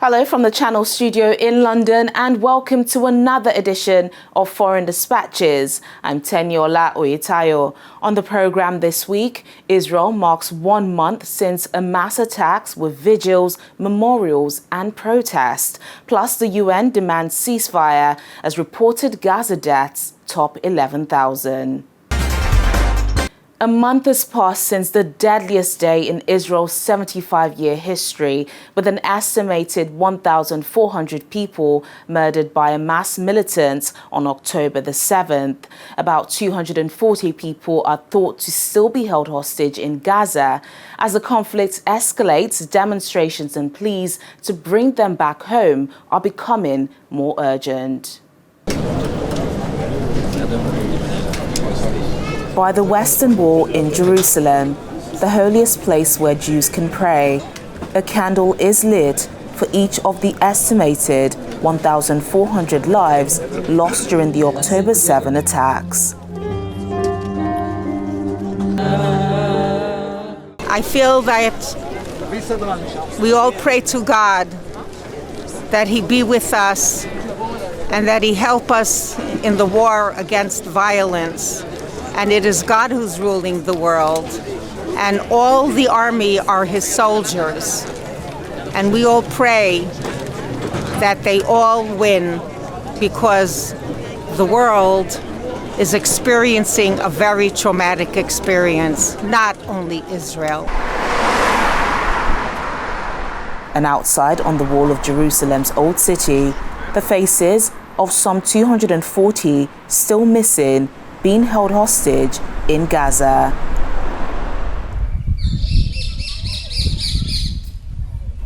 Hello from the Channel studio in London and welcome to another edition of Foreign Dispatches. I'm Teniola Oyetayo. On the programme this week, Israel marks 1 month since a mass attacks with vigils, memorials and protests. Plus, the UN demands ceasefire as reported Gaza deaths top 11,000. A month has passed since the deadliest day in Israel's 75-year history, with an estimated 1,400 people murdered by a mass militant on October the 7th. About 240 people are thought to still be held hostage in Gaza. As the conflict escalates, demonstrations and pleas to bring them back home are becoming more urgent. By the Western Wall in Jerusalem, the holiest place where Jews can pray, a candle is lit for each of the estimated 1,400 lives lost during the October 7 attacks. I feel that we all pray to God that He be with us and that He help us in the war against violence. And it is God who's ruling the world, and all the army are His soldiers. And we all pray that they all win, because the world is experiencing a very traumatic experience, not only Israel. And outside on the wall of Jerusalem's old city, the faces of some 240 still missing being held hostage in Gaza.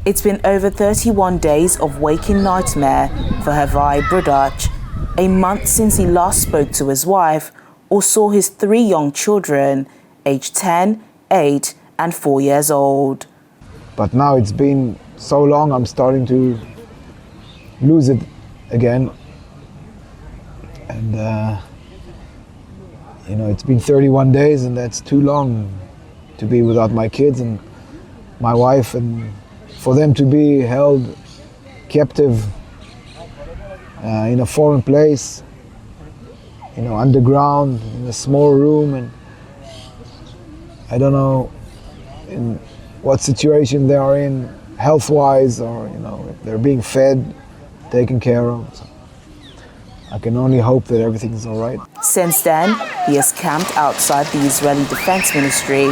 It's been over 31 days of waking nightmare for Hervai Brodach, a month since he last spoke to his wife or saw his 3 young children, aged 10, 8 and 4 years old. But now it's been so long, I'm starting to lose it again. And you know, it's been 31 days and that's too long to be without my kids and my wife, and for them to be held captive in a foreign place, you know, underground, in a small room, and I don't know in what situation they are in, health-wise, or, you know, if they're being fed, taken care of. So I can only hope that everything is all right. Since then, he has camped outside the Israeli Defense Ministry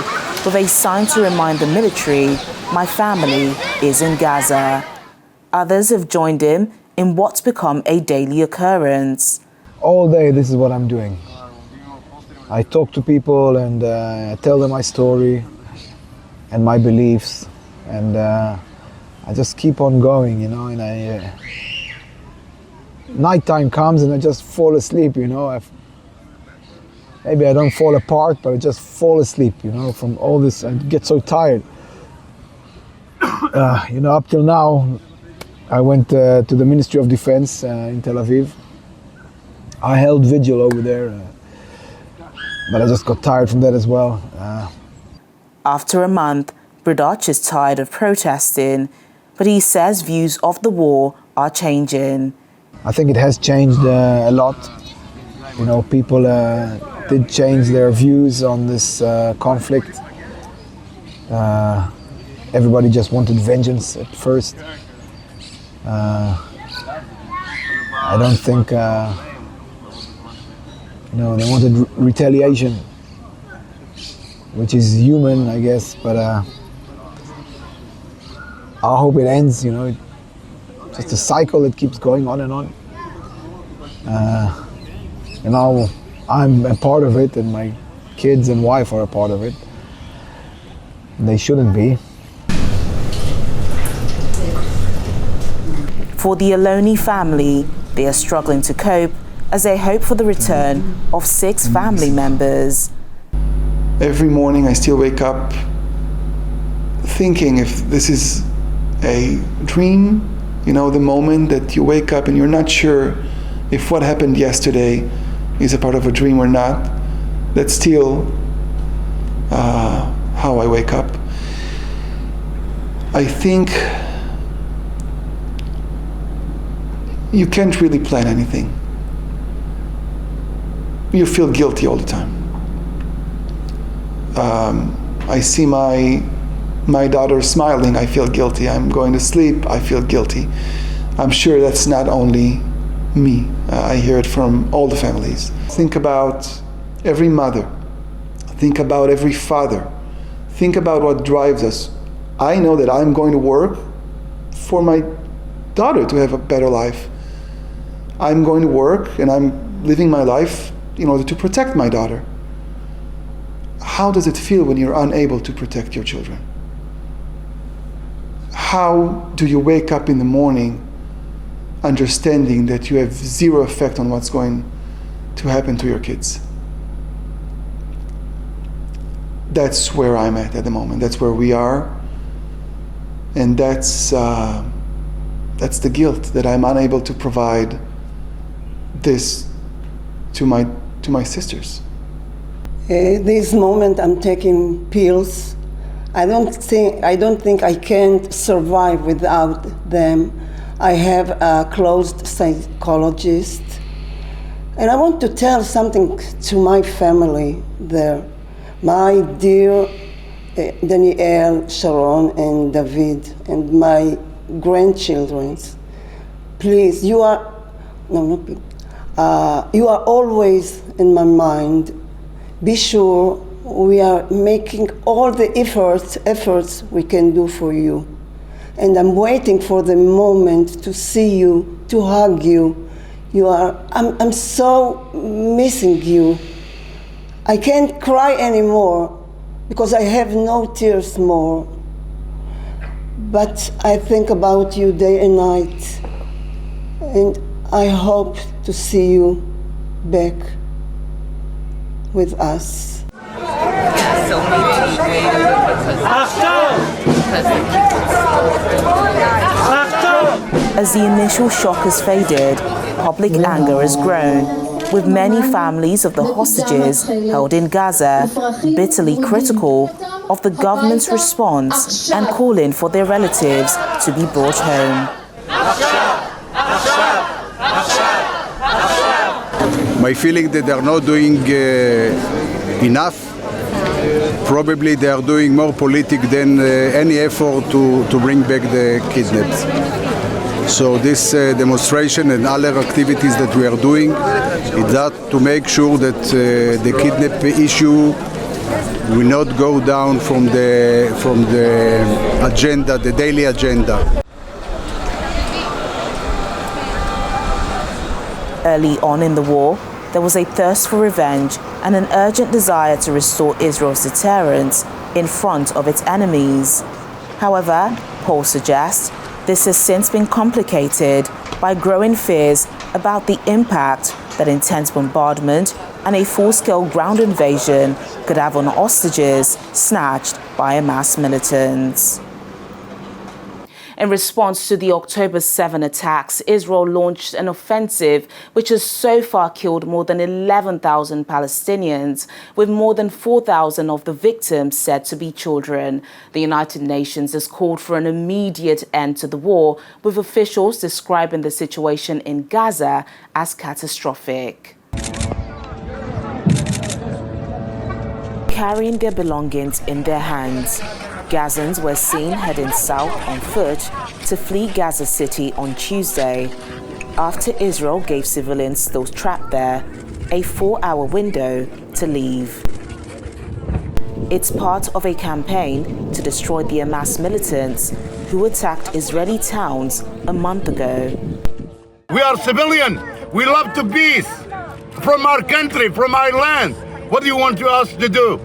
with a sign to remind the military, "My family is in Gaza." Others have joined him in what's become a daily occurrence. All day, this is what I'm doing. I talk to people and I tell them my story and my beliefs, and I just keep on going, you know, and nighttime comes and I just fall asleep, you know. Maybe I don't fall apart, but I just fall asleep, you know, from all this. I get so tired. You know, up till now, I went to the Ministry of Defense in Tel Aviv. I held vigil over there, but I just got tired from that as well. After a month, Brodach is tired of protesting, but he says views of the war are changing. I think it has changed a lot. You know, people did change their views on this conflict. Everybody just wanted vengeance at first. I don't think, you know, they wanted retaliation, which is human, I guess, but I hope it ends, you know. Just a cycle that keeps going on and on. And now I'm a part of it, and my kids and wife are a part of it. They shouldn't be. For the Aloni family, they are struggling to cope as they hope for the return of 6 family members. Every morning I still wake up thinking if this is a dream. You know, the moment that you wake up and you're not sure if what happened yesterday is a part of a dream or not. That's still how I wake up. I think you can't really plan anything. You feel guilty all the time. I see my daughter smiling, I feel guilty. I'm going to sleep, I feel guilty. I'm sure that's not only me. I hear it from all the families. Think about every mother. Think about every father. Think about what drives us. I know that I'm going to work for my daughter to have a better life. I'm going to work and I'm living my life in order to protect my daughter. How does it feel when you're unable to protect your children? How do you wake up in the morning understanding that you have zero effect on what's going to happen to your kids? That's where I'm at the moment. That's where we are. And that's the guilt that I'm unable to provide this to my sisters. This moment I'm taking pills. I don't think I can survive without them. I have a closed psychologist. And I want to tell something to my family there. My dear Daniel, Sharon, and David, and my grandchildren, please, you are always in my mind. Be sure we are making all the efforts we can do for you. And I'm waiting for the moment to see you, to hug you. I'm so missing you. I can't cry anymore because I have no tears more. But I think about you day and night. And I hope to see you back with us. As the initial shock has faded, public anger has grown, with many families of the hostages held in Gaza bitterly critical of the government's response and calling for their relatives to be brought home. My feeling that they're not doing enough. Probably they are doing more politics than any effort to bring back the kidnapped. So this demonstration and other activities that we are doing is that to make sure that the kidnap issue will not go down from the agenda, the daily agenda. Early on in the war, there was a thirst for revenge and an urgent desire to restore Israel's deterrence in front of its enemies. However, polls suggest this has since been complicated by growing fears about the impact that intense bombardment and a full-scale ground invasion could have on hostages snatched by Hamas militants. In response to the October 7 attacks, Israel launched an offensive which has so far killed more than 11,000 Palestinians, with more than 4,000 of the victims said to be children. The United Nations has called for an immediate end to the war, with officials describing the situation in Gaza as catastrophic. Carrying their belongings in their hands, Gazans were seen heading south on foot to flee Gaza City on Tuesday, after Israel gave civilians those trapped there a 4-hour window to leave. It's part of a campaign to destroy the Hamas militants who attacked Israeli towns a month ago. We are civilian. We love to peace from our country, from our land. What do you want us to do?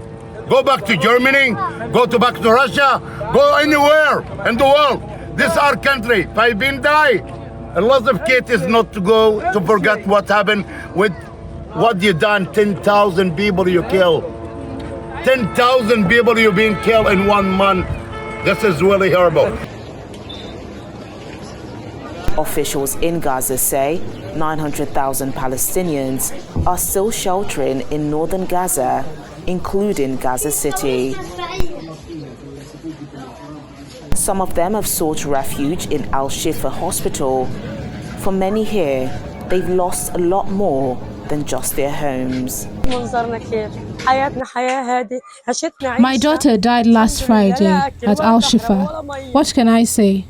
Go back to Germany? Go back to Russia? Go anywhere in the world. This is our country. If I've been died, a lot of cases not to go to forget what happened with what you done. 10,000 people you killed. 10,000 people you've been killed in 1 month. This is really horrible. Officials in Gaza say 900,000 Palestinians are still sheltering in northern Gaza, including Gaza City. Some of them have sought refuge in Al-Shifa Hospital. For for many here, they've lost a lot more than just their homes. My daughter died last Friday at Al-Shifa. What can I say?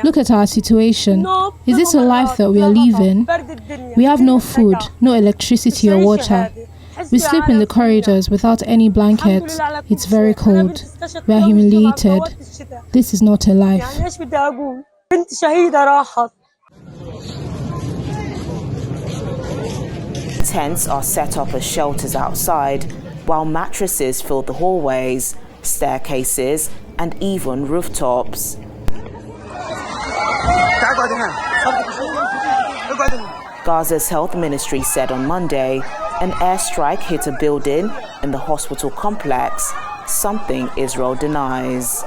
Look at our situation. Is this a life that we are living? We have no food, no electricity or water. We sleep in the corridors without any blankets. It's very cold. We are humiliated. This is not a life. Tents are set up as shelters outside, while mattresses fill the hallways, staircases, and even rooftops. Gaza's health ministry said on Monday an airstrike hit a building in the hospital complex, something Israel denies.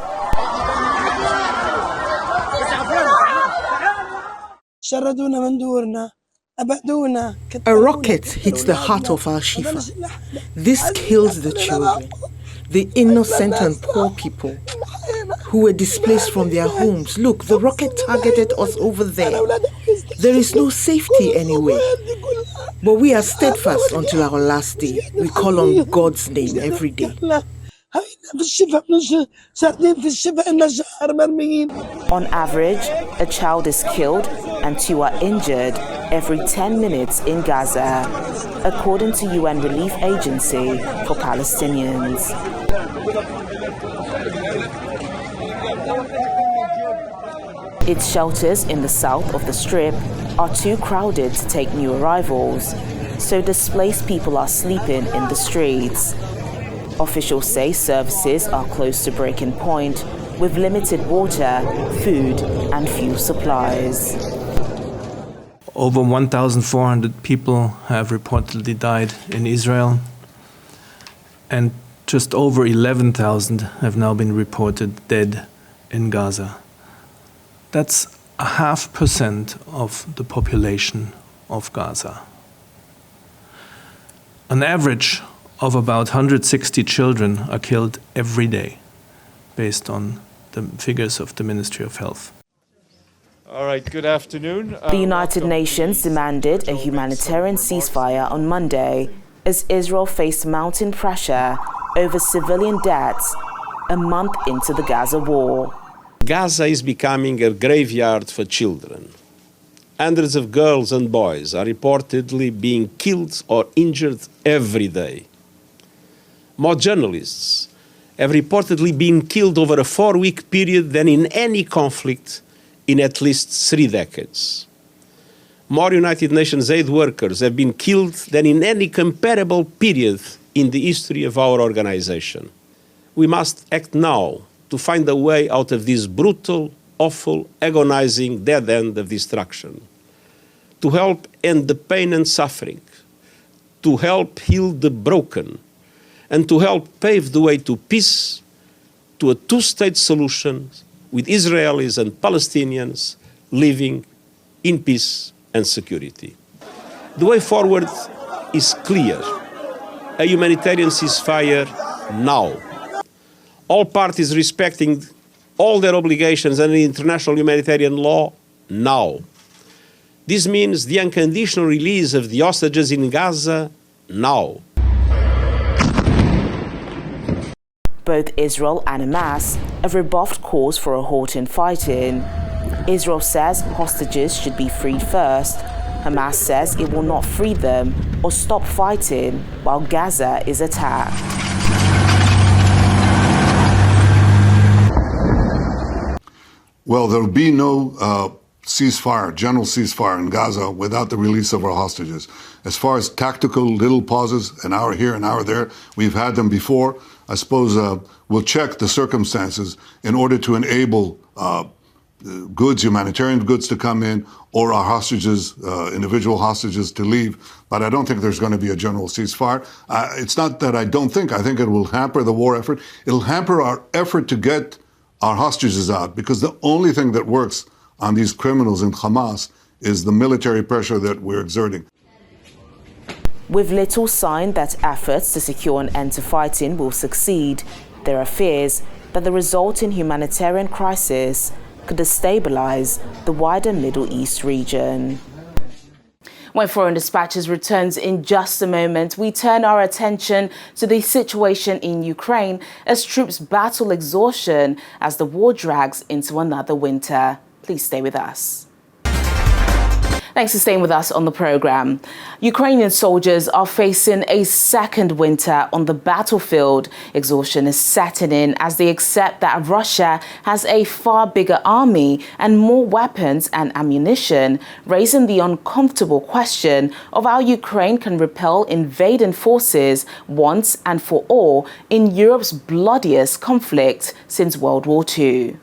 A rocket hits the heart of Al-Shifa. This kills the children, the innocent and poor people who were displaced from their homes. Look, the rocket targeted us over there. There is no safety anywhere. But we are steadfast until our last day. We call on God's name every day. On average, a child is killed and 2 are injured every 10 minutes in Gaza, according to UN Relief Agency for Palestinians. Its shelters in the south of the Strip are too crowded to take new arrivals, so displaced people are sleeping in the streets. Officials say services are close to breaking point, with limited water, food, and fuel supplies. Over 1,400 people have reportedly died in Israel, and just over 11,000 have now been reported dead in Gaza. That's 0.5% of the population of Gaza. An average of about 160 children are killed every day, based on the figures of the Ministry of Health. All right, good afternoon. The United Nations demanded a humanitarian ceasefire on Monday as Israel faced mounting pressure over civilian deaths a month into the Gaza war. Gaza is becoming a graveyard for children. Hundreds of girls and boys are reportedly being killed or injured every day. More journalists have reportedly been killed over a 4-week period than in any conflict in at least 3 decades. More United Nations aid workers have been killed than in any comparable period in the history of our organization. We must act now to find a way out of this brutal, awful, agonizing dead end of destruction, to help end the pain and suffering, to help heal the broken, and to help pave the way to peace, to a 2-state solution with Israelis and Palestinians living in peace and security. The way forward is clear. A humanitarian ceasefire now. All parties respecting all their obligations under international humanitarian law now. This means the unconditional release of the hostages in Gaza now. Both Israel and Hamas have rebuffed calls for a halt in fighting. Israel says hostages should be freed first. Hamas says it will not free them or stop fighting while Gaza is attacked. Well, there'll be no ceasefire, general ceasefire in Gaza without the release of our hostages. As far as tactical little pauses, an hour here, an hour there, we've had them before. I suppose we'll check the circumstances in order to enable goods, humanitarian goods to come in, or our hostages, individual hostages to leave. But I don't think there's going to be a general ceasefire. It's not that I think it will hamper the war effort. It'll hamper our effort to get our hostages out, because the only thing that works on these criminals in Hamas is the military pressure that we're exerting. With little sign that efforts to secure an end to fighting will succeed, there are fears that the resulting humanitarian crisis could destabilize the wider Middle East region. When Foreign Dispatches returns in just a moment, we turn our attention to the situation in Ukraine as troops battle exhaustion as the war drags into another winter. Please stay with us. Thanks for staying with us on the program. Ukrainian soldiers are facing a second winter on the battlefield. Exhaustion is setting in as they accept that Russia has a far bigger army and more weapons and ammunition, raising the uncomfortable question of how Ukraine can repel invading forces once and for all in Europe's bloodiest conflict since World War II.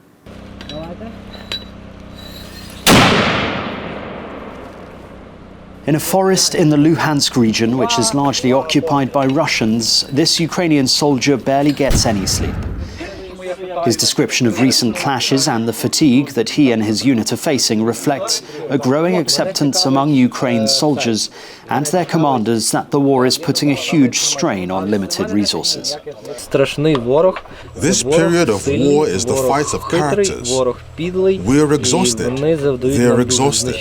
In a forest in the Luhansk region, which is largely occupied by Russians, this Ukrainian soldier barely gets any sleep. His description of recent clashes and the fatigue that he and his unit are facing reflects a growing acceptance among Ukraine's soldiers and their commanders that the war is putting a huge strain on limited resources. This period of war is the fight of characters. We're exhausted. They're exhausted.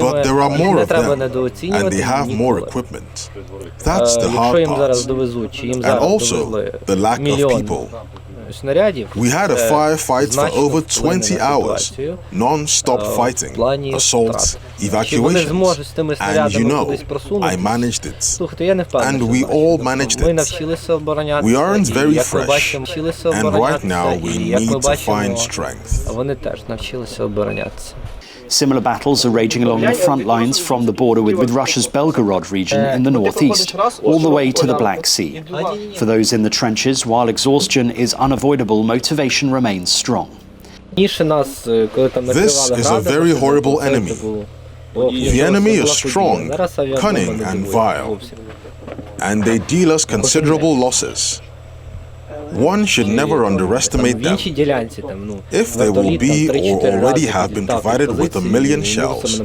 But there are more of them, and they have more equipment. That's the hard part. And also, the lack of people. We had a firefight for over 20 hours, non-stop fighting, assaults, evacuations, and you know, I managed it. And we all managed it. We aren't very fresh, and right now we need to find strength. Similar battles are raging along the front lines from the border with Russia's Belgorod region in the northeast, all the way to the Black Sea. For those in the trenches, while exhaustion is unavoidable, motivation remains strong. This is a very horrible enemy. The enemy is strong, cunning, and vile, and they deal us considerable losses. One should never underestimate them. If they will be or already have been provided with 1 million shells,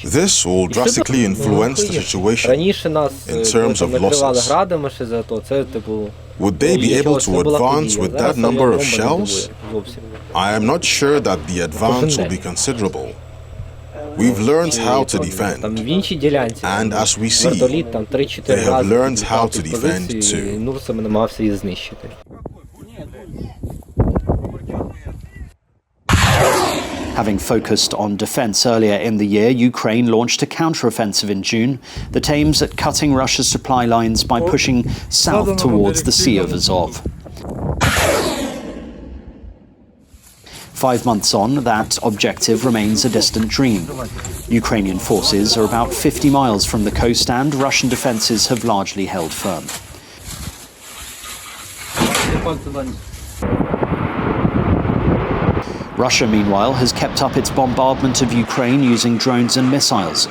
this will drastically influence the situation in terms of losses. Would they be able to advance with that number of shells? I am not sure that the advance will be considerable. We've learned how to defend, and as we see, they have learned how to defend too. Having focused on defense earlier in the year, Ukraine launched a counteroffensive in June that aims at cutting Russia's supply lines by pushing south towards the Sea of Azov. 5 months on, that objective remains a distant dream. Ukrainian forces are about 50 miles from the coast and Russian defences have largely held firm. Russia, meanwhile, has kept up its bombardment of Ukraine using drones and missiles.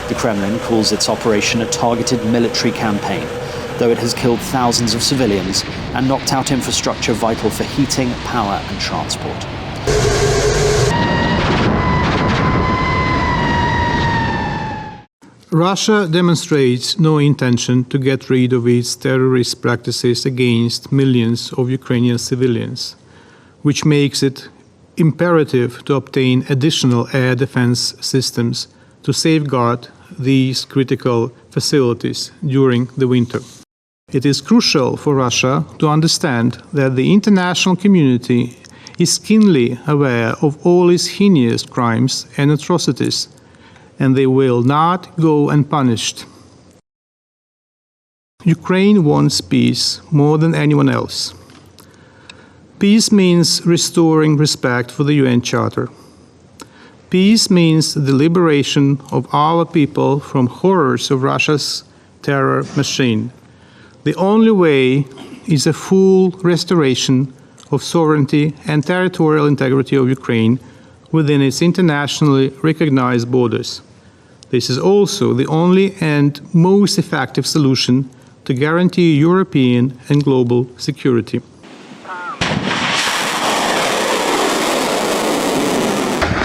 The Kremlin calls its operation a targeted military campaign, though it has killed thousands of civilians and knocked out infrastructure vital for heating, power and transport. Russia demonstrates no intention to get rid of its terrorist practices against millions of Ukrainian civilians, which makes it imperative to obtain additional air defense systems to safeguard these critical facilities during the winter. It is crucial for Russia to understand that the international community is keenly aware of all its heinous crimes and atrocities, and they will not go unpunished. Ukraine wants peace more than anyone else. Peace means restoring respect for the UN Charter. Peace means the liberation of our people from horrors of Russia's terror machine. The only way is a full restoration of sovereignty and territorial integrity of Ukraine within its internationally recognized borders. This is also the only and most effective solution to guarantee European and global security.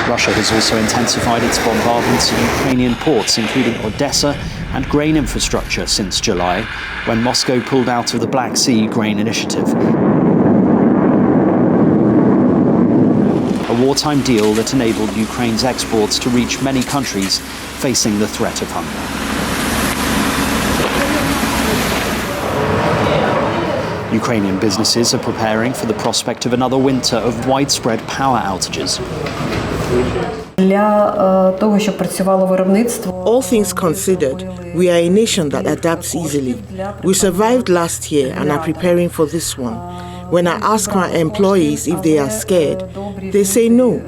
Russia has also intensified its bombardments of Ukrainian ports, including Odessa and grain infrastructure since July, when Moscow pulled out of the Black Sea Grain Initiative. wartime deal that enabled Ukraine's exports to reach many countries facing the threat of hunger. Ukrainian businesses are preparing for the prospect of another winter of widespread power outages. All things considered, we are a nation that adapts easily. We survived last year and are preparing for this one. When I ask my employees if they are scared, they say no.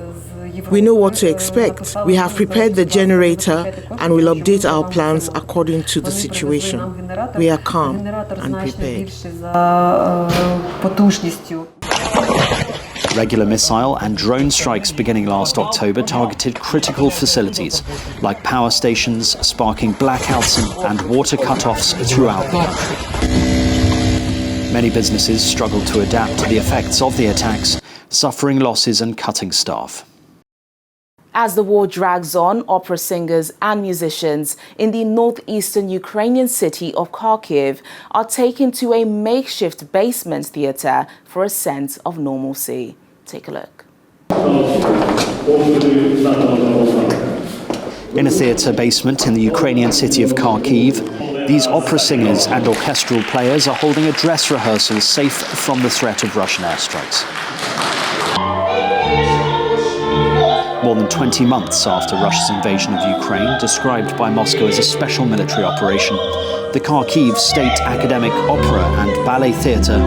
We know what to expect. We have prepared the generator and will update our plans according to the situation. We are calm and prepared. Regular missile and drone strikes beginning last October targeted critical facilities like power stations, sparking blackouts and water cut-offs throughout the country. Many businesses struggled to adapt to the effects of the attacks, suffering losses and cutting staff. As the war drags on, opera singers and musicians in the northeastern Ukrainian city of Kharkiv are taken to a makeshift basement theatre for a sense of normalcy. Take a look. In a theatre basement in the Ukrainian city of Kharkiv, these opera singers and orchestral players are holding a dress rehearsal safe from the threat of Russian airstrikes. More than 20 months after Russia's invasion of Ukraine, described by Moscow as a special military operation, the Kharkiv State Academic Opera and Ballet Theatre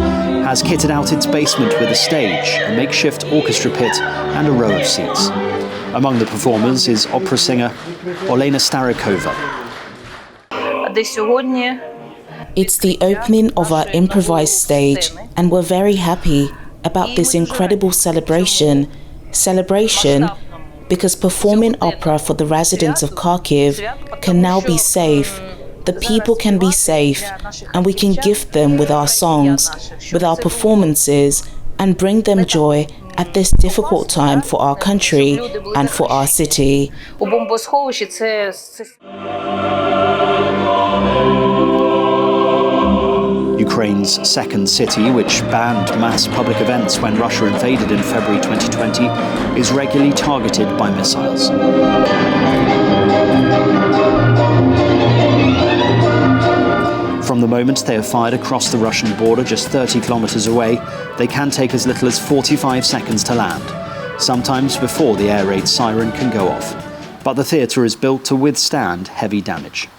has kitted out its basement with a stage, a makeshift orchestra pit and a row of seats. Among the performers is opera singer Olena Starikova. It's the opening of our improvised stage, and we're very happy about this incredible celebration. Because performing opera for the residents of Kharkiv can now be safe. The people can be safe, and we can gift them with our songs, with our performances, and bring them joy at this difficult time for our country and for our city. Ukraine's second city, which banned mass public events when Russia invaded in February 2020, is regularly targeted by missiles. From the moment they are fired across the Russian border just 30 kilometers away, they can take as little as 45 seconds to land, sometimes before the air raid siren can go off. But the theatre is built to withstand heavy damage.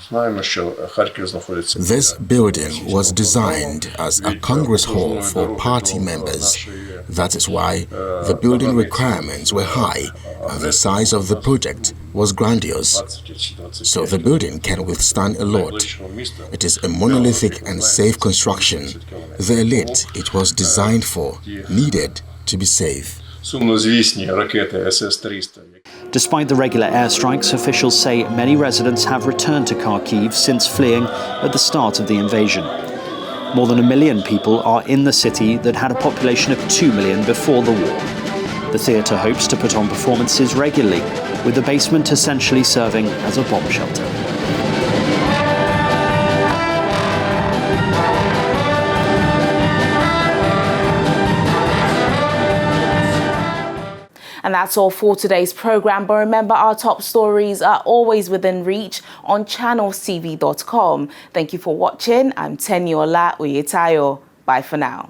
This building was designed as a Congress hall for party members. That is why the building requirements were high and the size of the project was grandiose. So the building can withstand a lot. It is a monolithic and safe construction. The elite it was designed for needed to be safe. Despite the regular airstrikes, officials say many residents have returned to Kharkiv since fleeing at the start of the invasion. More than 1 million people are in the city that had a population of 2 million before the war. The theatre hopes to put on performances regularly, with the basement essentially serving as a bomb shelter. And that's all for today's program. But remember, our top stories are always within reach on channelstv.com. Thank you for watching. I'm Teniola Uyetayo. Bye for now.